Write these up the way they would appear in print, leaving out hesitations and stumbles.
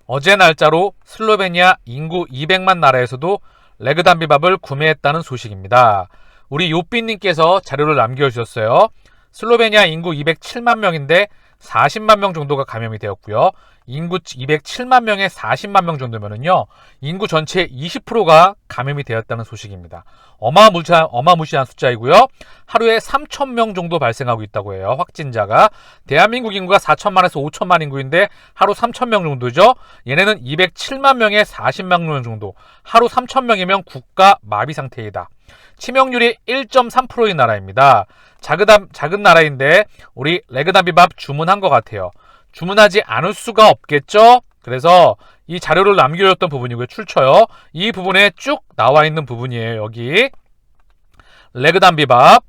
어제 날짜로 슬로베니아 인구 200만 나라에서도 레그단비밥을 구매했다는 소식입니다. 우리 요삐님께서 자료를 남겨주셨어요. 슬로베니아 인구 207만 명인데 40만 명 정도가 감염이 되었고요. 인구 207만 명에 40만 명 정도면은요, 인구 전체의 20%가 감염이 되었다는 소식입니다. 어마무시한 숫자이고요. 하루에 3천 명 정도 발생하고 있다고 해요. 확진자가. 대한민국 인구가 4천만에서 5천만 인구인데 하루 3천 명 정도죠. 얘네는 207만 명에 40만 명 정도. 하루 3천 명이면 국가 마비 상태이다. 치명률이 1.3%인 나라입니다. 작은 나라인데 우리 레그단비밥 주문한 것 같아요. 주문하지 않을 수가 없겠죠? 그래서 이 자료를 남겨줬던 부분이고요. 출처요. 이 부분에 쭉 나와 있는 부분이에요. 여기 레그단비밥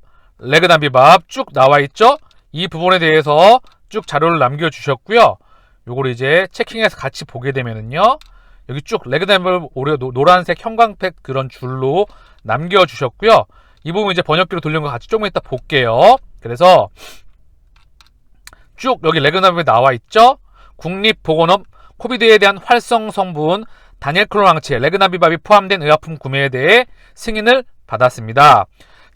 쭉 나와 있죠? 이 부분에 대해서 쭉 자료를 남겨주셨고요. 요걸 이제 체킹해서 같이 보게 되면은요, 여기 쭉 레그단비밥 노란색 형광색 그런 줄로 남겨주셨고요. 이 부분 이제 번역기로 돌린 거 같이 조금 이따 볼게요. 그래서 쭉 여기 레그단비밥에 나와 있죠. 국립보건업 코비드에 대한 활성 성분 다니엘크로랑체 레그단비밥이 포함된 의약품 구매에 대해 승인을 받았습니다.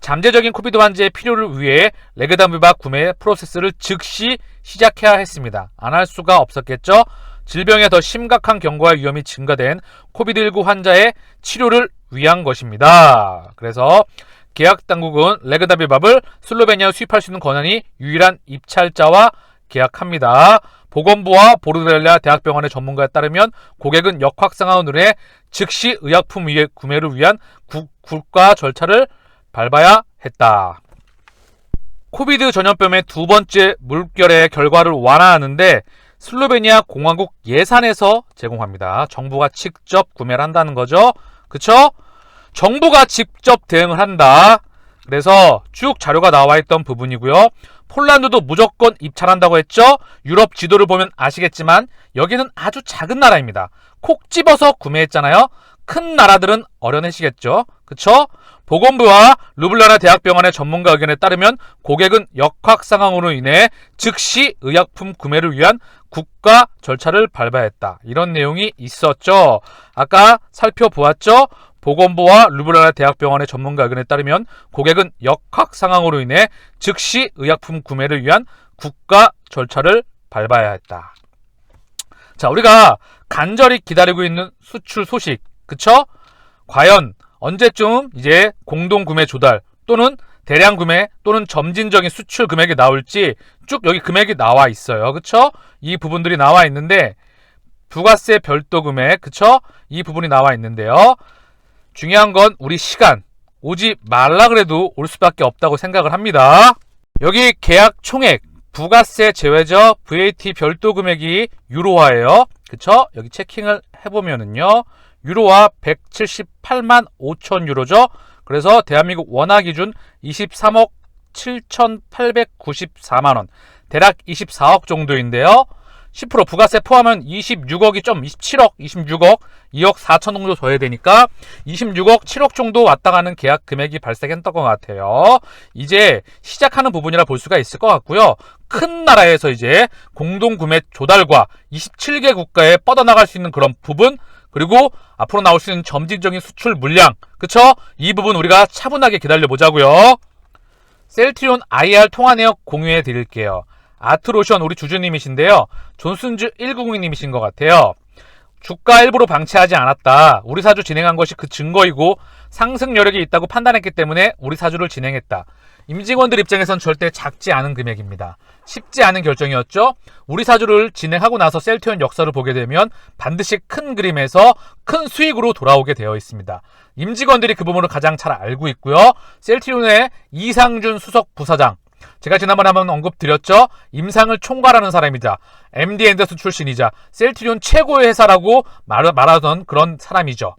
잠재적인 코비드 환자의 필요를 위해 레그단비밥 구매 프로세스를 즉시 시작해야 했습니다. 안 할 수가 없었겠죠. 질병의 더 심각한 경과와 위험이 증가된 코비드19 환자의 치료를 위한 것입니다. 그래서 계약 당국은 레그단비밥을 슬로베니아에 수입할 수 있는 권한이 유일한 입찰자와 계약합니다. 보건부와 보르델라 대학병원의 전문가에 따르면 고객은 역확산화원으로 해 즉시 의약품 구매를 위한 국가 절차를 밟아야 했다. 코비드 전염병의 두 번째 물결의 결과를 완화하는데 슬로베니아 공화국 예산에서 제공합니다. 정부가 직접 구매를 한다는 거죠. 그쵸? 정부가 직접 대응을 한다. 그래서 쭉 자료가 나와 있던 부분이고요. 폴란드도 무조건 입찰한다고 했죠. 유럽 지도를 보면 아시겠지만 여기는 아주 작은 나라입니다. 콕 집어서 구매했잖아요. 큰 나라들은 어려내시겠죠. 그쵸? 보건부와 르블라나 대학병원의 전문가 의견에 따르면 고객은 역학상황으로 인해 즉시 의약품 구매를 위한 국가 절차를 밟아야 했다. 이런 내용이 있었죠. 아까 살펴보았죠. 보건부와 르블라나 대학병원의 전문가 의견에 따르면 고객은 역학 상황으로 인해 즉시 의약품 구매를 위한 국가 절차를 밟아야 했다. 자, 우리가 간절히 기다리고 있는 수출 소식, 그쵸? 과연 언제쯤 이제 공동구매 조달 또는 대량 구매 또는 점진적인 수출 금액이 나올지 쭉 여기 금액이 나와 있어요. 그쵸? 이 부분들이 나와 있는데 부가세 별도 금액, 그쵸? 이 부분이 나와 있는데요. 중요한 건 우리 시간, 오지 말라 그래도 올 수밖에 없다고 생각을 합니다. 여기 계약 총액, 부가세 제외죠. VAT 별도 금액이 유로화예요. 그쵸? 여기 체킹을 해보면은요, 유로화 178만 5천 유로죠. 그래서 대한민국 원화 기준 23억 7,894만원, 대략 24억 정도인데요. 10% 부가세 포함은 26억이 좀 27억, 26억, 2억 4천 정도 줘야 되니까 26억, 7억 정도 왔다 가는 계약 금액이 발생했던 것 같아요. 이제 시작하는 부분이라 볼 수가 있을 것 같고요. 큰 나라에서 이제 공동구매 조달과 27개 국가에 뻗어나갈 수 있는 그런 부분, 그리고 앞으로 나올 수 있는 점진적인 수출 물량, 그쵸? 이 부분 우리가 차분하게 기다려보자고요. 셀트리온 IR 통화 내역 공유해 드릴게요. 아트로션 우리 주주님이신데요. 존슨즈 1902님이신 것 같아요. 주가 일부러 방치하지 않았다. 우리 사주 진행한 것이 그 증거이고 상승 여력이 있다고 판단했기 때문에 우리 사주를 진행했다. 임직원들 입장에선 절대 작지 않은 금액입니다. 쉽지 않은 결정이었죠. 우리 사주를 진행하고 나서 셀트리온 역사를 보게 되면 반드시 큰 그림에서 큰 수익으로 돌아오게 되어 있습니다. 임직원들이 그 부분을 가장 잘 알고 있고요. 셀트리온의 이상준 수석 부사장, 제가 지난번에 한번 언급드렸죠. 임상을 총괄하는 사람이자 MD 앤더슨 출신이자 셀트리온 최고의 회사라고 말하던 그런 사람이죠.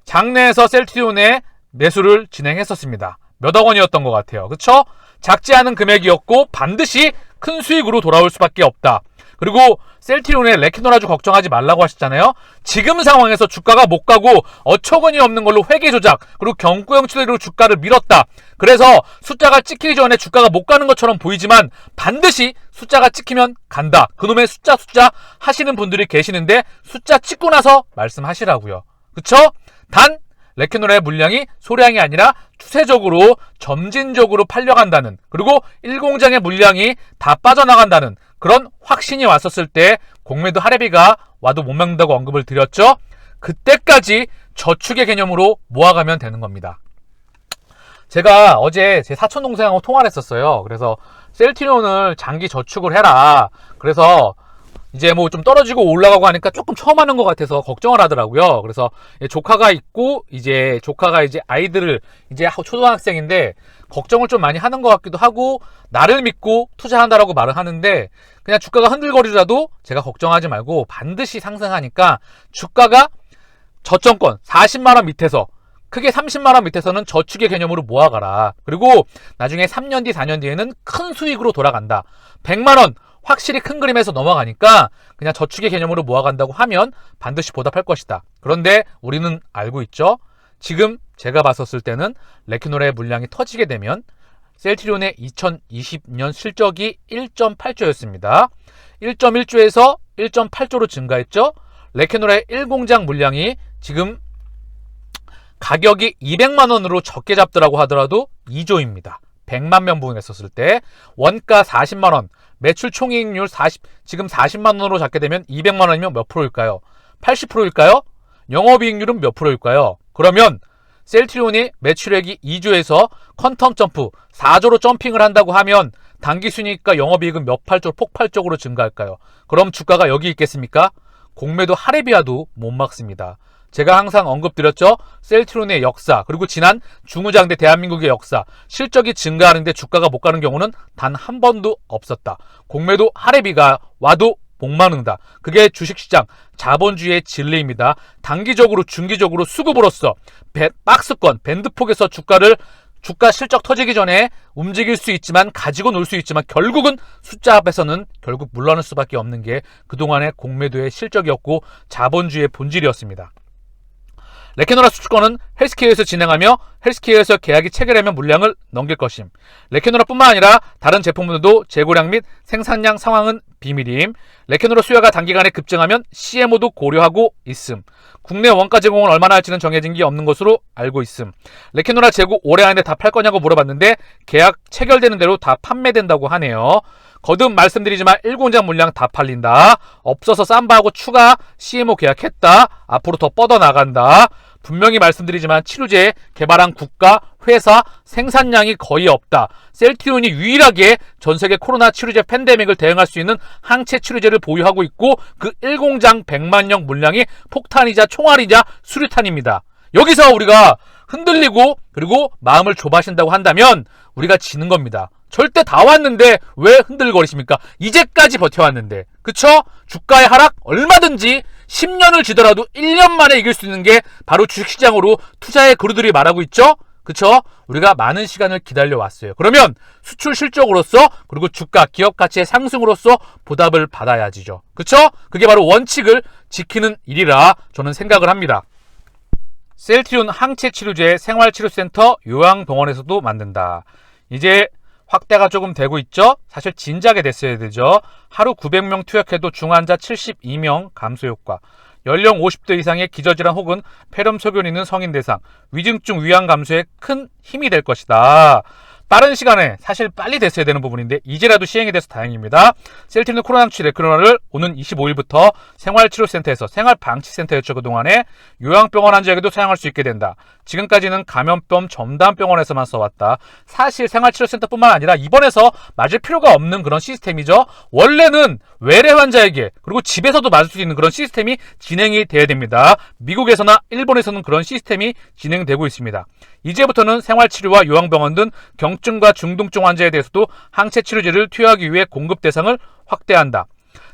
장내에서 셀트리온의 매수를 진행했었습니다. 몇억 원이었던 것 같아요. 그쵸? 작지 않은 금액이었고 반드시 큰 수익으로 돌아올 수밖에 없다. 그리고 셀트리온의 레퀴노라주 걱정하지 말라고 하셨잖아요. 지금 상황에서 주가가 못 가고 어처구니 없는 걸로 회계 조작 그리고 경구형 추세로 주가를 밀었다. 그래서 숫자가 찍히기 전에 주가가 못 가는 것처럼 보이지만 반드시 숫자가 찍히면 간다. 그놈의 숫자 하시는 분들이 계시는데 숫자 찍고 나서 말씀하시라고요. 그쵸? 단 레퀴노라의 물량이 소량이 아니라 추세적으로 점진적으로 팔려간다는, 그리고 1공장의 물량이 다 빠져나간다는 그런 확신이 왔었을 때 공매도 할애비가 와도 못 막는다고 언급을 드렸죠. 그때까지 저축의 개념으로 모아가면 되는 겁니다. 제가 어제 제 사촌 동생하고 통화를 했었어요. 그래서 셀트리온을 장기 저축을 해라. 그래서 이제 뭐 좀 떨어지고 올라가고 하니까 조금 처음 하는 것 같아서 걱정을 하더라고요. 그래서 조카가 있고 조카가 아이들을 초등학생인데 걱정을 좀 많이 하는 것 같기도 하고, 나를 믿고 투자한다라고 말을 하는데 그냥 주가가 흔들거리더라도 제가 걱정하지 말고 반드시 상승하니까 주가가 저점권 40만원 밑에서, 크게 30만원 밑에서는 저축의 개념으로 모아가라. 그리고 나중에 3년 뒤 4년 뒤에는 큰 수익으로 돌아간다. 100만원 확실히 큰 그림에서 넘어가니까 그냥 저축의 개념으로 모아간다고 하면 반드시 보답할 것이다. 그런데 우리는 알고 있죠. 지금 제가 봤었을 때는 레퀴노라의 물량이 터지게 되면 셀트리온의 2020년 실적이 1.8조였습니다. 1.1조에서 1.8조로 증가했죠. 레퀴노라의 1공장 물량이 지금 가격이 200만원으로 적게 잡더라고 하더라도 2조입니다. 100만 명 부응했었을 때 원가 40만원, 매출 총이익률 지금 40만원으로 잡게 되면 200만원이면 몇 프로일까요? 80%일까요? 영업이익률은 몇 프로일까요? 그러면 셀트리온이 매출액이 2조에서 퀀텀 점프 4조로 점핑을 한다고 하면 당기순이익과 영업이익은 몇 폭발적으로 증가할까요? 그럼 주가가 여기 있겠습니까? 공매도 할애비와도 못 막습니다. 제가 항상 언급드렸죠. 셀트리온의 역사, 그리고 지난 중후장대 대한민국의 역사, 실적이 증가하는데 주가가 못 가는 경우는 단 한 번도 없었다. 공매도 할애비가 와도 못 막는다. 그게 주식시장 자본주의의 진리입니다. 단기적으로 중기적으로 수급으로서 박스권 밴드폭에서 주가 실적 터지기 전에 움직일 수 있지만, 가지고 놀 수 있지만 결국은 숫자 앞에서는 결국 물러날 수밖에 없는 게 그동안의 공매도의 실적이었고 자본주의의 본질이었습니다. 레퀴노라 수출권은 헬스케어에서 진행하며 헬스케어에서 계약이 체결되면 물량을 넘길 것임. 레퀴노라뿐만 아니라 다른 제품들도 재고량 및 생산량 상황은 비밀임. 레퀴노라 수요가 단기간에 급증하면 CMO도 고려하고 있음. 국내 원가 제공은 얼마나 할지는 정해진 게 없는 것으로 알고 있음. 레퀴노라 재고 올해 안에 다 팔 거냐고 물어봤는데 계약 체결되는 대로 다 판매된다고 하네요. 거듭 말씀드리지만 1공장 물량 다 팔린다. 없어서 쌈바하고 추가 CMO 계약했다. 앞으로 더 뻗어나간다. 분명히 말씀드리지만 치료제 개발한 국가, 회사, 생산량이 거의 없다. 셀트리온이 유일하게 전세계 코로나 치료제 팬데믹을 대응할 수 있는 항체 치료제를 보유하고 있고 그 1공장 100만령 물량이 폭탄이자 총알이자 수류탄입니다. 여기서 우리가 흔들리고 그리고 마음을 좁아하신다고 한다면 우리가 지는 겁니다. 절대 다 왔는데 왜 흔들거리십니까? 이제까지 버텨왔는데. 그쵸? 주가의 하락 얼마든지 10년을 지더라도 1년 만에 이길 수 있는 게 바로 주식시장으로 투자의 그루들이 말하고 있죠? 그쵸? 우리가 많은 시간을 기다려왔어요. 그러면 수출 실적으로서 그리고 주가 기업 가치의 상승으로서 보답을 받아야지죠. 그쵸? 그게 바로 원칙을 지키는 일이라 저는 생각을 합니다. 셀트리온 항체 치료제 생활치료센터 요양병원에서도 만든다. 이제 확대가 조금 되고 있죠. 사실 진작에 됐어야 되죠. 하루 900명 투약해도 중환자 72명 감소 효과. 연령 50대 이상의 기저질환 혹은 폐렴 소견 있는 성인 대상, 위중증 위암 감소에 큰 힘이 될 것이다. 빠른 시간에 사실 빨리 됐어야 되는 부분인데 이제라도 시행이 돼서 다행입니다. 셀트리온 코로나19 레퀴노라를 오는 25일부터 생활치료센터에서 생활방치센터였죠. 그동안에 요양병원 환자에게도 사용할 수 있게 된다. 지금까지는 감염병 전담병원에서만 써왔다. 사실 생활치료센터뿐만 아니라 입원해서 맞을 필요가 없는 그런 시스템이죠. 원래는 외래 환자에게 그리고 집에서도 맞을 수 있는 그런 시스템이 진행이 돼야 됩니다. 미국에서나 일본에서는 그런 시스템이 진행되고 있습니다. 이제부터는 생활치료와 요양병원 등 경증과 중등증 환자에 대해서도 항체 치료제를 투여하기 위해 공급 대상을 확대한다.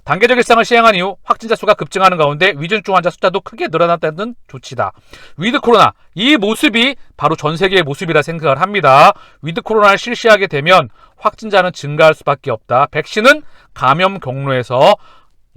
단계적 일상을 시행한 이후 확진자 수가 급증하는 가운데 위중증 환자 숫자도 크게 늘어났다는 조치다. 위드 코로나, 이 모습이 바로 전 세계의 모습이라 생각을 합니다. 위드 코로나를 실시하게 되면 확진자는 증가할 수밖에 없다. 백신은 감염 경로에서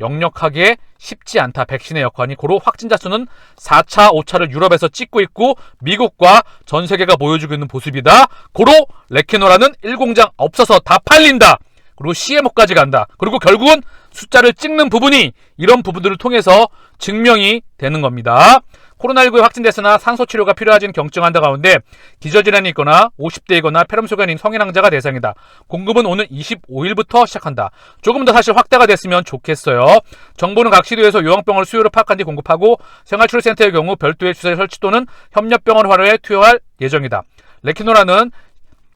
역력하게 쉽지 않다. 백신의 여건이. 고로 확진자 수는 4차, 5차를 유럽에서 찍고 있고 미국과 전 세계가 보여주고 있는 모습이다. 고로 레케노라는 1공장 없어서 다 팔린다. 그리고 CMO까지 간다. 그리고 결국은 숫자를 찍는 부분이 이런 부분들을 통해서 증명이 되는 겁니다. 코로나19에 확진됐으나 산소치료가 필요하진 경증 환자 가운데 기저질환이 있거나 50대이거나 폐렴소견인 성인환자가 대상이다. 공급은 오는 25일부터 시작한다. 조금 더 사실 확대가 됐으면 좋겠어요. 정부는 각 시도에서 요양병원 수요를 파악한 뒤 공급하고 생활치료센터의 경우 별도의 주사위 설치 또는 협력병원 활용에 투여할 예정이다. 레키노라는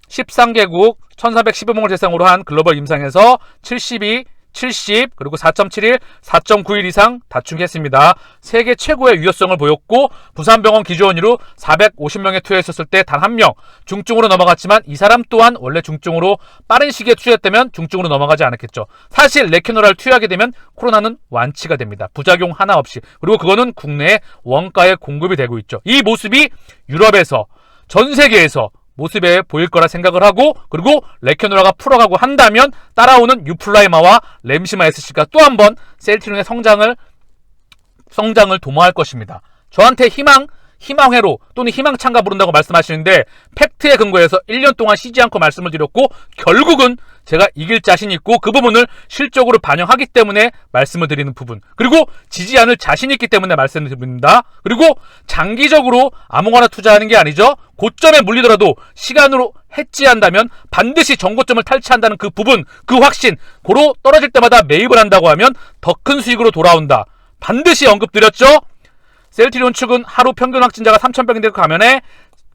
13개국 1315명을 대상으로 한 글로벌 임상에서 72, 70, 그리고 4.71, 4.91 이상 다충했습니다. 세계 최고의 유효성을 보였고 부산병원 기조원으로 450명에 투여했었을 때 단 한 명 중증으로 넘어갔지만 이 사람 또한 원래 중증으로 빠른 시기에 투여했다면 중증으로 넘어가지 않았겠죠. 사실 레케노라를 투여하게 되면 코로나는 완치가 됩니다. 부작용 하나 없이. 그리고 그거는 국내에 원가에 공급이 되고 있죠. 이 모습이 유럽에서 전 세계에서 모습에 보일 거라 생각을 하고 그리고 레케노라가 풀어가고 한다면 따라오는 유플라이마와 램시마 SC가 또 한 번 셀트리온의 성장을 도모할 것입니다. 저한테 희망회로 또는 희망찬가 부른다고 말씀하시는데 팩트에 근거해서 1년 동안 쉬지 않고 말씀을 드렸고 결국은 제가 이길 자신이 있고 그 부분을 실적으로 반영하기 때문에 말씀을 드리는 부분, 그리고 지지 않을 자신이 있기 때문에 말씀을 드립니다. 그리고 장기적으로 아무거나 투자하는 게 아니죠. 고점에 물리더라도 시간으로 해지한다면 반드시 전고점을 탈취한다는 그 부분, 그 확신, 고로 떨어질 때마다 매입을 한다고 하면 더 큰 수익으로 돌아온다. 반드시 언급드렸죠. 셀트리온 측은 하루 평균 확진자가 3,000명인데 그 가면에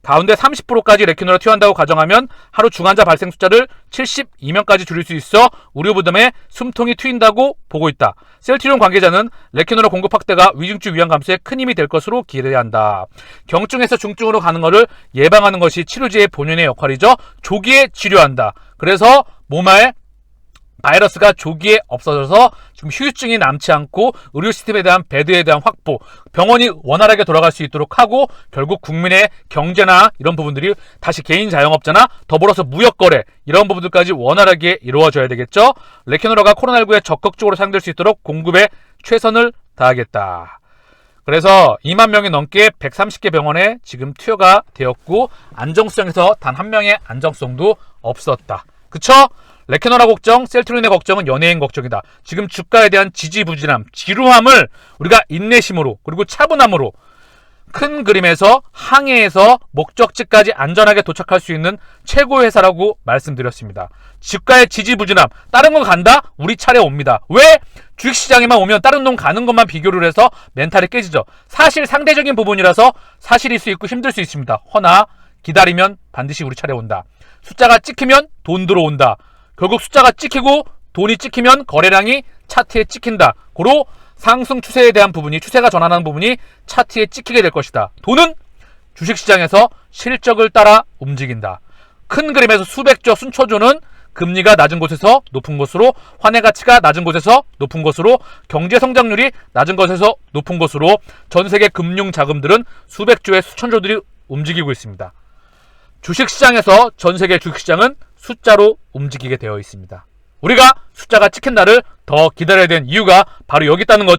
가운데 30%까지 레키노라 투여한다고 가정하면 하루 중환자 발생 숫자를 72명까지 줄일 수 있어 의료 부담에 숨통이 트인다고 보고 있다. 셀트리온 관계자는 레키노라 공급 확대가 위중증 위험 감소에 큰 힘이 될 것으로 기대한다. 경증에서 중증으로 가는 것을 예방하는 것이 치료제의 본연의 역할이죠. 조기에 치료한다. 그래서 몸에 바이러스가 조기에 없어져서 지금 후유증이 남지 않고 의료 시스템에 대한 베드에 대한 확보, 병원이 원활하게 돌아갈 수 있도록 하고 결국 국민의 경제나 이런 부분들이 다시 개인 자영업자나 더불어서 무역거래 이런 부분들까지 원활하게 이루어져야 되겠죠. 레케노라가 코로나19에 적극적으로 사용될 수 있도록 공급에 최선을 다하겠다. 그래서 2만 명이 넘게 130개 병원에 지금 투여가 되었고 안정성에서 단 한 명의 안정성도 없었다. 그쵸? 레케노라 걱정, 셀트리온의 걱정은 연예인 걱정이다. 지금 주가에 대한 지지부진함, 지루함을 우리가 인내심으로 그리고 차분함으로 큰 그림에서 항해해서 목적지까지 안전하게 도착할 수 있는 최고의 회사라고 말씀드렸습니다. 주가의 지지부진함, 다른 거 간다? 우리 차례 옵니다. 왜? 주식시장에만 오면 다른 놈 가는 것만 비교를 해서 멘탈이 깨지죠. 사실 상대적인 부분이라서 사실일 수 있고 힘들 수 있습니다. 허나 기다리면 반드시 우리 차례 온다. 숫자가 찍히면 돈 들어온다. 결국 숫자가 찍히고 돈이 찍히면 거래량이 차트에 찍힌다. 고로 상승 추세에 대한 부분이, 추세가 전환하는 부분이 차트에 찍히게 될 것이다. 돈은 주식시장에서 실적을 따라 움직인다. 큰 그림에서 수백조, 순초조는 금리가 낮은 곳에서 높은 곳으로, 환의 가치가 낮은 곳에서 높은 곳으로, 경제 성장률이 낮은 곳에서 높은 곳으로 전 세계 금융 자금들은 수백조의 수천조들이 움직이고 있습니다. 주식시장에서 전 세계 주식시장은 숫자로 움직이게 되어 있습니다. 우리가 숫자가 찍힌 날을 더 기다려야 되는 이유가 바로 여기 있다는 거죠.